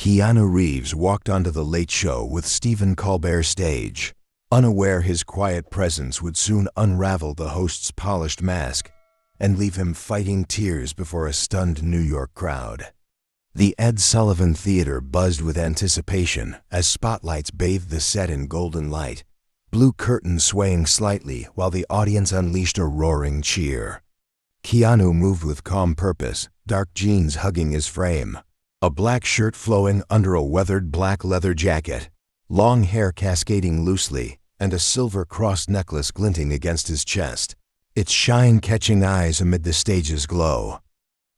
Keanu Reeves walked onto The Late Show with Stephen Colbert stage, unaware his quiet presence would soon unravel the host's polished mask and leave him fighting tears before a stunned New York crowd. The Ed Sullivan Theater buzzed with anticipation as spotlights bathed the set in golden light, blue curtains swaying slightly while the audience unleashed a roaring cheer. Keanu moved with calm purpose, dark jeans hugging his frame, a black shirt flowing under a weathered black leather jacket, long hair cascading loosely, and a silver cross necklace glinting against his chest, its shine catching eyes amid the stage's glow.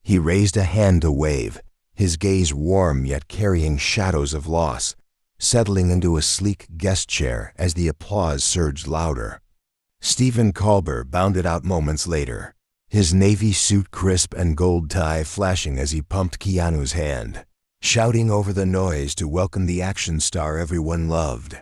He raised a hand to wave, his gaze warm yet carrying shadows of loss, settling into a sleek guest chair as the applause surged louder. Stephen Colbert bounded out moments later, his navy suit crisp and gold tie flashing as he pumped Keanu's hand, shouting over the noise to welcome the action star everyone loved.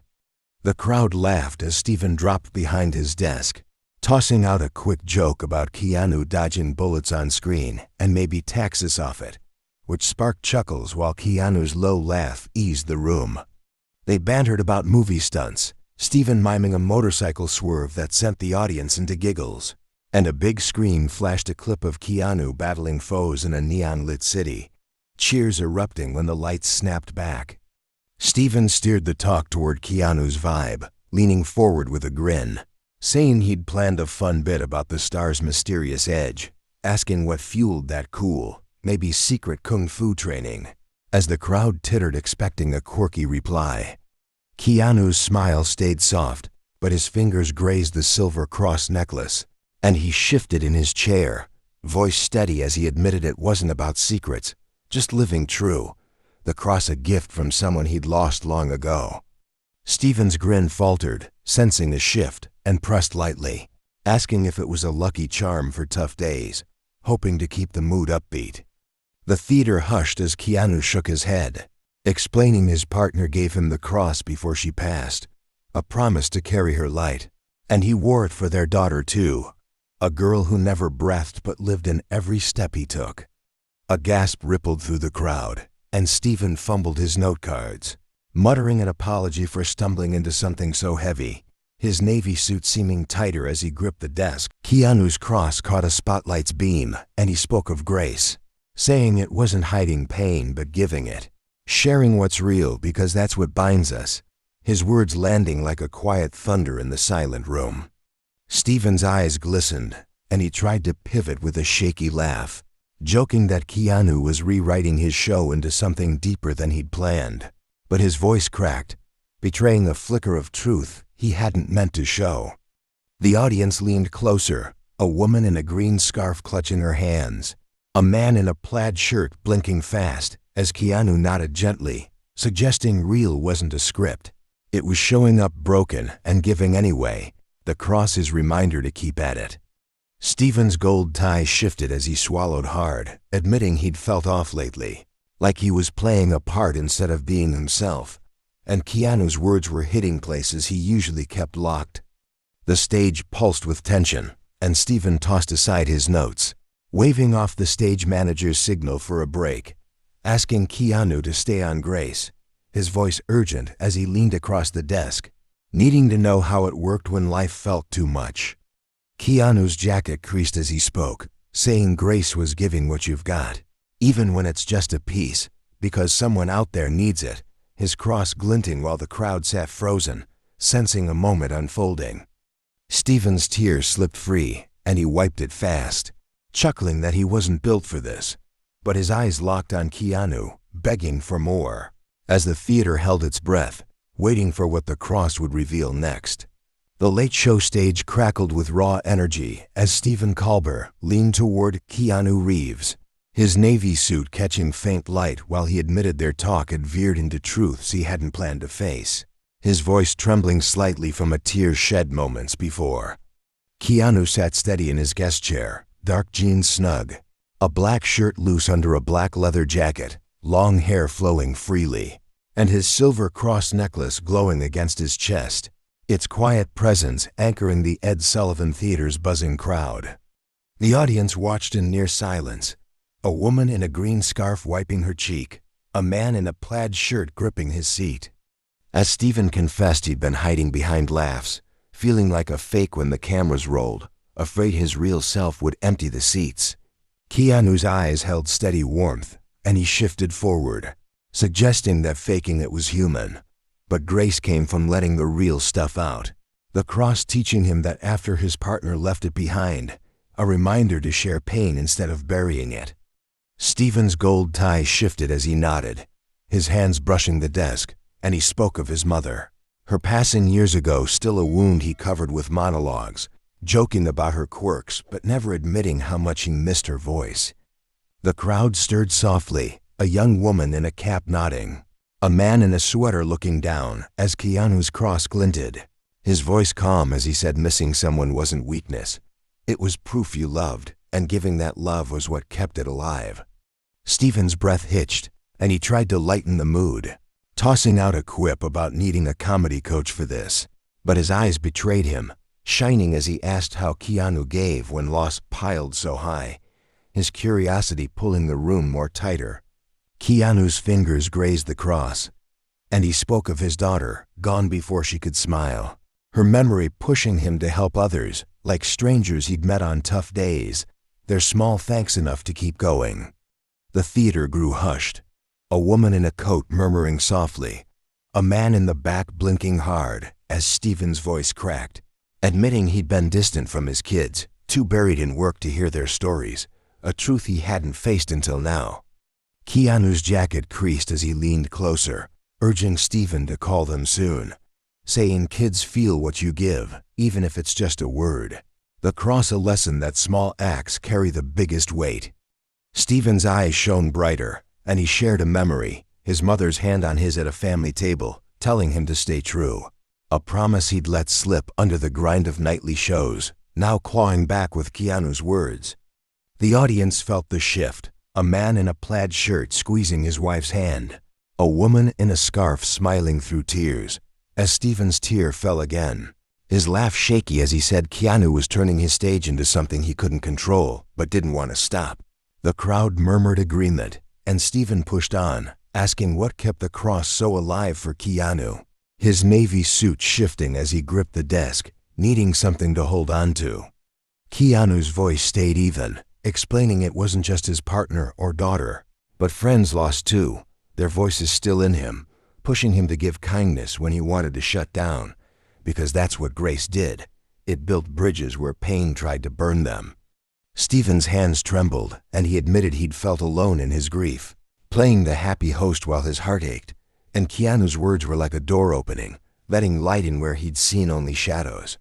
The crowd laughed as Stephen dropped behind his desk, tossing out a quick joke about Keanu dodging bullets on screen and maybe taxes off it, which sparked chuckles while Keanu's low laugh eased the room. They bantered about movie stunts, Stephen miming a motorcycle swerve that sent the audience into giggles, and a big screen flashed a clip of Keanu battling foes in a neon-lit city, cheers erupting when the lights snapped back. Stephen steered the talk toward Keanu's vibe, leaning forward with a grin, saying he'd planned a fun bit about the star's mysterious edge, asking what fueled that cool, maybe secret kung fu training, as the crowd tittered expecting a quirky reply. Keanu's smile stayed soft, but his fingers grazed the silver cross necklace, and he shifted in his chair, voice steady as he admitted it wasn't about secrets, just living true, the cross a gift from someone he'd lost long ago. Stephen's grin faltered, sensing a shift, and pressed lightly, asking if it was a lucky charm for tough days, hoping to keep the mood upbeat. The theater hushed as Keanu shook his head, explaining his partner gave him the cross before she passed, a promise to carry her light, and he wore it for their daughter too, a girl who never breathed but lived in every step he took. A gasp rippled through the crowd, and Stephen fumbled his note cards, muttering an apology for stumbling into something so heavy, his navy suit seeming tighter as he gripped the desk. Keanu's cross caught a spotlight's beam, and he spoke of grace, saying it wasn't hiding pain but giving it, sharing what's real because that's what binds us, his words landing like a quiet thunder in the silent room. Stephen's eyes glistened, and he tried to pivot with a shaky laugh, joking that Keanu was rewriting his show into something deeper than he'd planned, but his voice cracked, betraying a flicker of truth he hadn't meant to show. The audience leaned closer, a woman in a green scarf clutching her hands, a man in a plaid shirt blinking fast as Keanu nodded gently, suggesting real wasn't a script. It was showing up broken and giving anyway, the cross his reminder to keep at it. Stephen's gold tie shifted as he swallowed hard, admitting he'd felt off lately, like he was playing a part instead of being himself, and Keanu's words were hitting places he usually kept locked. The stage pulsed with tension, and Stephen tossed aside his notes, waving off the stage manager's signal for a break, asking Keanu to stay on grace, his voice urgent as he leaned across the desk, needing to know how it worked when life felt too much. Keanu's jacket creased as he spoke, saying grace was giving what you've got, even when it's just a piece, because someone out there needs it, his cross glinting while the crowd sat frozen, sensing a moment unfolding. Stephen's tears slipped free, and he wiped it fast, chuckling that he wasn't built for this, but his eyes locked on Keanu, begging for more, as the theater held its breath, waiting for what the cross would reveal next. The Late Show stage crackled with raw energy as Stephen Colbert leaned toward Keanu Reeves, his navy suit catching faint light while he admitted their talk had veered into truths he hadn't planned to face, his voice trembling slightly from a tear shed moments before. Keanu sat steady in his guest chair, dark jeans snug, a black shirt loose under a black leather jacket, long hair flowing freely, and his silver cross necklace glowing against his chest, its quiet presence anchoring the Ed Sullivan Theater's buzzing crowd. The audience watched in near silence, a woman in a green scarf wiping her cheek, a man in a plaid shirt gripping his seat. As Stephen confessed he'd been hiding behind laughs, feeling like a fake when the cameras rolled, afraid his real self would empty the seats. Keanu's eyes held steady warmth, and he shifted forward, suggesting that faking it was human. But grace came from letting the real stuff out. The cross teaching him that after his partner left it behind, a reminder to share pain instead of burying it. Stephen's gold tie shifted as he nodded, his hands brushing the desk, and he spoke of his mother. Her passing years ago still a wound he covered with monologues, joking about her quirks but never admitting how much he missed her voice. The crowd stirred softly, a young woman in a cap nodding, a man in a sweater looking down as Keanu's cross glinted, his voice calm as he said missing someone wasn't weakness. It was proof you loved, and giving that love was what kept it alive. Stephen's breath hitched, and he tried to lighten the mood, tossing out a quip about needing a comedy coach for this, but his eyes betrayed him, shining as he asked how Keanu gave when loss piled so high, his curiosity pulling the room more tighter. Keanu's fingers grazed the cross, and he spoke of his daughter, gone before she could smile, her memory pushing him to help others, like strangers he'd met on tough days, their small thanks enough to keep going. The theater grew hushed, a woman in a coat murmuring softly, a man in the back blinking hard as Stephen's voice cracked, admitting he'd been distant from his kids, too buried in work to hear their stories, a truth he hadn't faced until now. Keanu's jacket creased as he leaned closer, urging Stephen to call them soon, saying kids feel what you give, even if it's just a word. The cross a lesson that small acts carry the biggest weight. Stephen's eyes shone brighter, and he shared a memory, his mother's hand on his at a family table, telling him to stay true. A promise he'd let slip under the grind of nightly shows, now clawing back with Keanu's words. The audience felt the shift, a man in a plaid shirt squeezing his wife's hand, a woman in a scarf smiling through tears, as Stephen's tear fell again, his laugh shaky as he said Keanu was turning his stage into something he couldn't control, but didn't want to stop. The crowd murmured agreement, and Stephen pushed on, asking what kept the cross so alive for Keanu, his navy suit shifting as he gripped the desk, needing something to hold on to. Keanu's voice stayed even, explaining it wasn't just his partner or daughter, but friends lost too, their voices still in him, pushing him to give kindness when he wanted to shut down, because that's what grace did. It built bridges where pain tried to burn them. Stephen's hands trembled, and he admitted he'd felt alone in his grief, playing the happy host while his heart ached, and Keanu's words were like a door opening, letting light in where he'd seen only shadows.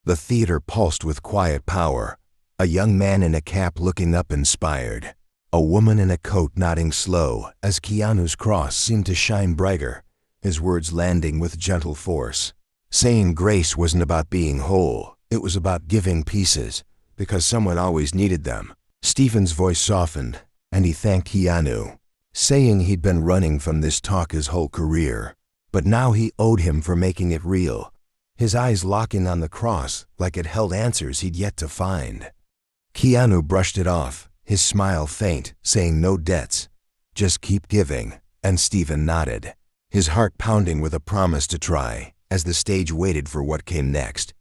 The theater pulsed with quiet power, a young man in a cap looking up inspired, a woman in a coat nodding slow as Keanu's cross seemed to shine brighter, his words landing with gentle force, saying grace wasn't about being whole, it was about giving pieces, because someone always needed them. Stephen's voice softened, and he thanked Keanu, saying he'd been running from this talk his whole career, but now he owed him for making it real, his eyes locking on the cross like it held answers he'd yet to find. Keanu brushed it off, his smile faint, saying no debts, just keep giving, and Stephen nodded, his heart pounding with a promise to try, as the stage waited for what came next.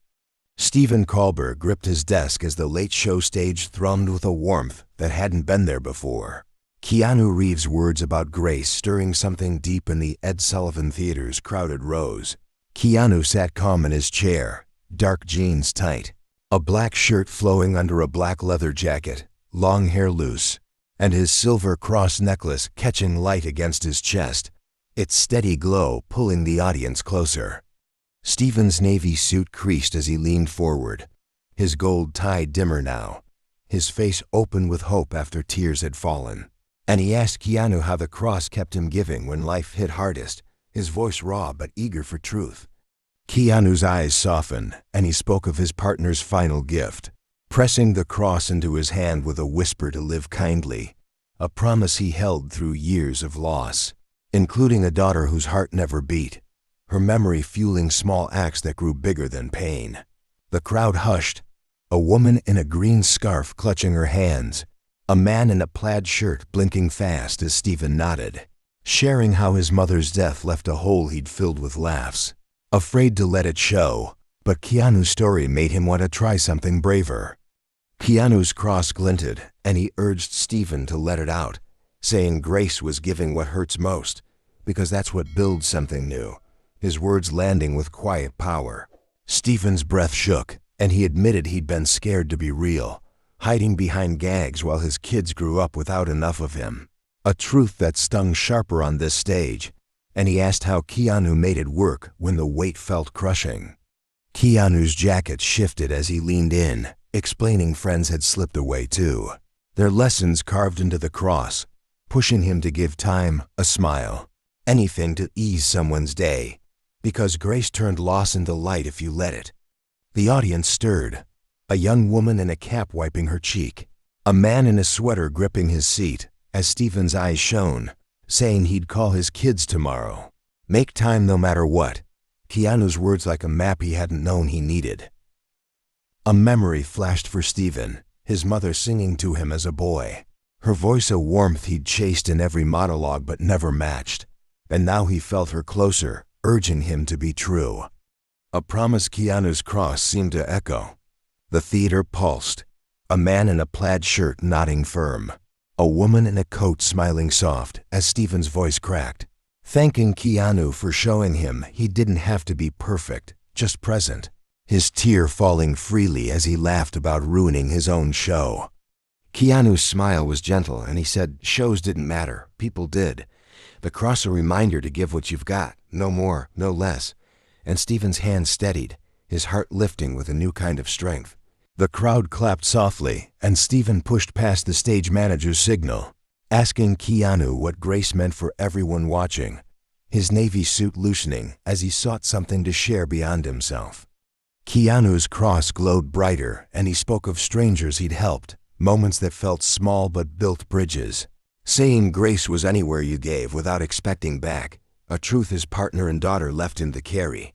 Stephen Colbert gripped his desk as the late show stage thrummed with a warmth that hadn't been there before. Keanu Reeves' words about grace stirring something deep in the Ed Sullivan Theater's crowded rows. Keanu sat calm in his chair, dark jeans tight, a black shirt flowing under a black leather jacket, long hair loose, and his silver cross necklace catching light against his chest, its steady glow pulling the audience closer. Stephen's navy suit creased as he leaned forward, his gold tie dimmer now, his face open with hope after tears had fallen. And he asked Keanu how the cross kept him giving when life hit hardest, his voice raw but eager for truth. Keanu's eyes softened, and he spoke of his partner's final gift, pressing the cross into his hand with a whisper to live kindly, a promise he held through years of loss, including a daughter whose heart never beat, her memory fueling small acts that grew bigger than pain. The crowd hushed, a woman in a green scarf clutching her hands, a man in a plaid shirt blinking fast as Stephen nodded, sharing how his mother's death left a hole he'd filled with laughs. Afraid to let it show, but Keanu's story made him want to try something braver. Keanu's cross glinted, and he urged Stephen to let it out, saying grace was giving what hurts most, because that's what builds something new, his words landing with quiet power. Stephen's breath shook, and he admitted he'd been scared to be real, hiding behind gags while his kids grew up without enough of him. A truth that stung sharper on this stage, and he asked how Keanu made it work when the weight felt crushing. Keanu's jacket shifted as he leaned in, explaining friends had slipped away too, their lessons carved into the cross, pushing him to give time, a smile, anything to ease someone's day, because grace turned loss into light if you let it. The audience stirred, a young woman in a cap wiping her cheek, a man in a sweater gripping his seat, as Stephen's eyes shone, saying he'd call his kids tomorrow. Make time no matter what. Keanu's words like a map he hadn't known he needed. A memory flashed for Stephen, his mother singing to him as a boy, her voice a warmth he'd chased in every monologue but never matched, and now he felt her closer, urging him to be true. A promise Keanu's cross seemed to echo. The theater pulsed, a man in a plaid shirt nodding firm, a woman in a coat smiling soft as Stephen's voice cracked, thanking Keanu for showing him he didn't have to be perfect, just present, his tear falling freely as he laughed about ruining his own show. Keanu's smile was gentle, and he said shows didn't matter, people did. The cross a reminder to give what you've got, no more, no less. And Stephen's hand steadied, his heart lifting with a new kind of strength. The crowd clapped softly, and Stephen pushed past the stage manager's signal, asking Keanu what grace meant for everyone watching, his navy suit loosening as he sought something to share beyond himself. Keanu's cross glowed brighter, and he spoke of strangers he'd helped, moments that felt small but built bridges, saying grace was anywhere you gave without expecting back, a truth his partner and daughter left him to carry.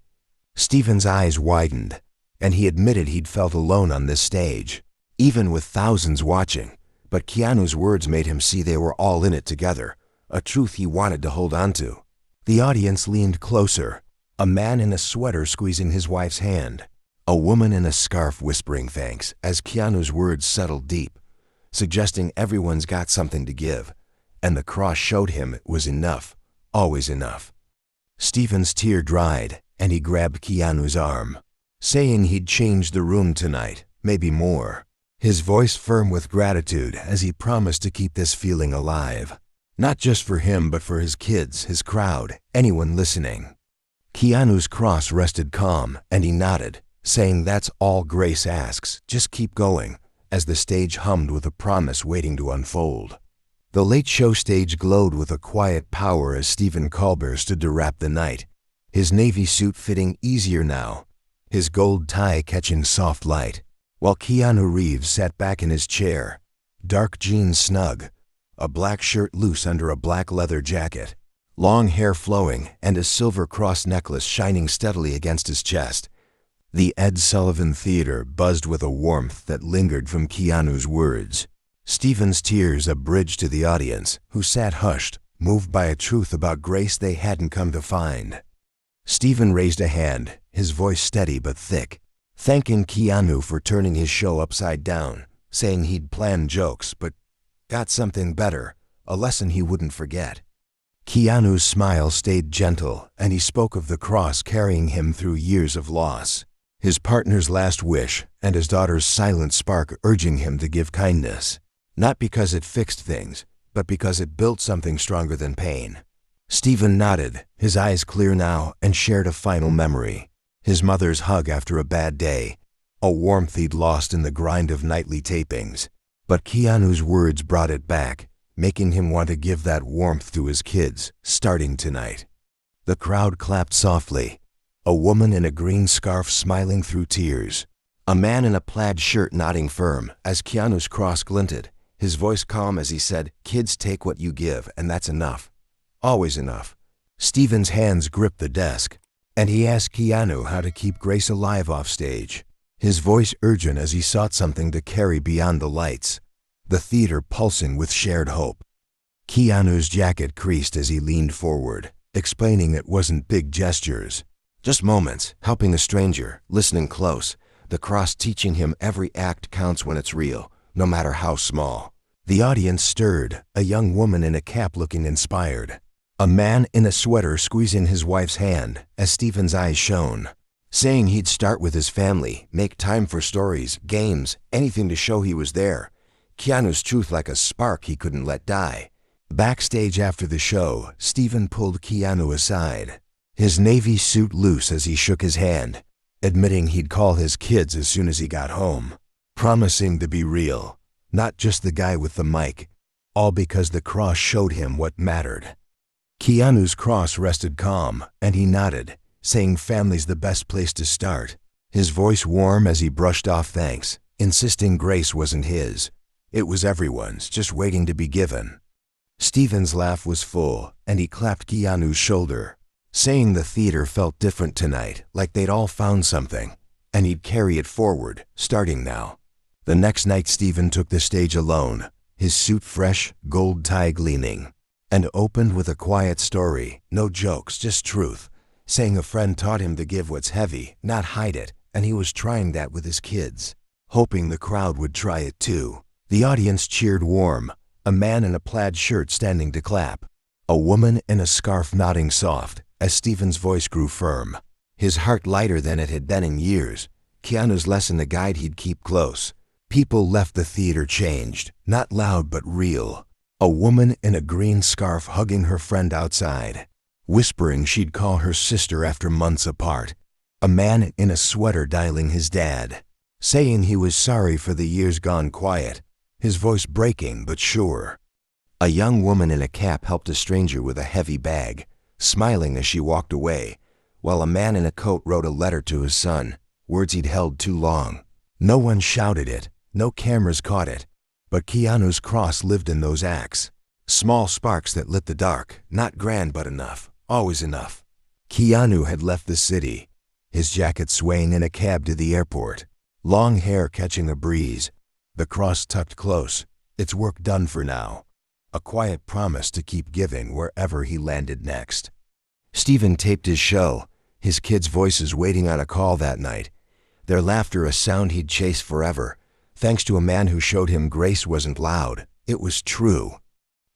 Stephen's eyes widened, and he admitted he'd felt alone on this stage, even with thousands watching, but Keanu's words made him see they were all in it together, a truth he wanted to hold on to. The audience leaned closer, a man in a sweater squeezing his wife's hand, a woman in a scarf whispering thanks as Keanu's words settled deep, suggesting everyone's got something to give, and the cross showed him it was enough, always enough. Stephen's tear dried, and he grabbed Keanu's arm, saying he'd change the room tonight, maybe more, his voice firm with gratitude as he promised to keep this feeling alive, not just for him but for his kids, his crowd, anyone listening. Keanu's cross rested calm, and he nodded, saying that's all grace asks, just keep going, as the stage hummed with a promise waiting to unfold. The late show stage glowed with a quiet power as Stephen Colbert stood to wrap the night, his navy suit fitting easier now, his gold tie catching soft light, while Keanu Reeves sat back in his chair, dark jeans snug, a black shirt loose under a black leather jacket, long hair flowing and a silver cross necklace shining steadily against his chest. The Ed Sullivan Theater buzzed with a warmth that lingered from Keanu's words. Stephen's tears a bridge to the audience, who sat hushed, moved by a truth about grace they hadn't come to find. Stephen raised a hand, his voice steady but thick, thanking Keanu for turning his show upside down, saying he'd planned jokes but got something better, a lesson he wouldn't forget. Keanu's smile stayed gentle, and he spoke of the cross carrying him through years of loss, his partner's last wish, and his daughter's silent spark urging him to give kindness, not because it fixed things, but because it built something stronger than pain. Stephen nodded, his eyes clear now, and shared a final memory, his mother's hug after a bad day, a warmth he'd lost in the grind of nightly tapings. But Keanu's words brought it back, making him want to give that warmth to his kids, starting tonight. The crowd clapped softly, a woman in a green scarf smiling through tears, a man in a plaid shirt nodding firm as Keanu's cross glinted, his voice calm as he said, "Kids take what you give, and that's enough. Always enough." Stephen's hands gripped the desk, and he asked Keanu how to keep grace alive off stage, his voice urgent as he sought something to carry beyond the lights, the theater pulsing with shared hope. Keanu's jacket creased as he leaned forward, explaining it wasn't big gestures. Just moments, helping a stranger, listening close, the cross teaching him every act counts when it's real, no matter how small. The audience stirred, a young woman in a cap looking inspired. A man in a sweater squeezing his wife's hand, as Stephen's eyes shone, saying he'd start with his family, make time for stories, games, anything to show he was there. Keanu's truth like a spark he couldn't let die. Backstage after the show, Stephen pulled Keanu aside, his navy suit loose as he shook his hand, admitting he'd call his kids as soon as he got home, promising to be real, not just the guy with the mic, all because the cross showed him what mattered. Keanu's cross rested calm, and he nodded, saying family's the best place to start, his voice warm as he brushed off thanks, insisting grace wasn't his. It was everyone's, just waiting to be given. Stephen's laugh was full, and he clapped Keanu's shoulder, saying the theater felt different tonight, like they'd all found something, and he'd carry it forward, starting now. The next night Stephen took the stage alone, his suit fresh, gold tie gleaming, and opened with a quiet story, no jokes, just truth, saying a friend taught him to give what's heavy, not hide it, and he was trying that with his kids, hoping the crowd would try it too. The audience cheered warm, a man in a plaid shirt standing to clap, a woman in a scarf nodding soft, as Stephen's voice grew firm, his heart lighter than it had been in years. Keanu's lesson a guide he'd keep close. People left the theater changed, not loud but real. A woman in a green scarf hugging her friend outside, whispering she'd call her sister after months apart. A man in a sweater dialing his dad, saying he was sorry for the years gone quiet, his voice breaking but sure. A young woman in a cap helped a stranger with a heavy bag, smiling as she walked away, while a man in a coat wrote a letter to his son, words he'd held too long. No one shouted it, no cameras caught it, but Keanu's cross lived in those acts. Small sparks that lit the dark, not grand but enough, always enough. Keanu had left the city, his jacket swaying in a cab to the airport, long hair catching a breeze, the cross tucked close, its work done for now, a quiet promise to keep giving wherever he landed next. Stephen taped his show, his kids' voices waiting on a call that night, their laughter a sound he'd chase forever, thanks to a man who showed him grace wasn't loud, it was true.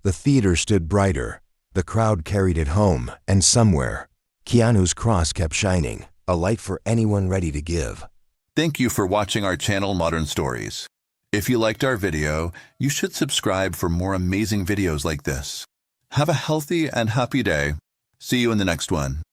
The theater stood brighter, the crowd carried it home, and somewhere, Keanu's cross kept shining, a light for anyone ready to give. Thank you for watching our channel Modern Stories. If you liked our video, you should subscribe for more amazing videos like this. Have a healthy and happy day. See you in the next one.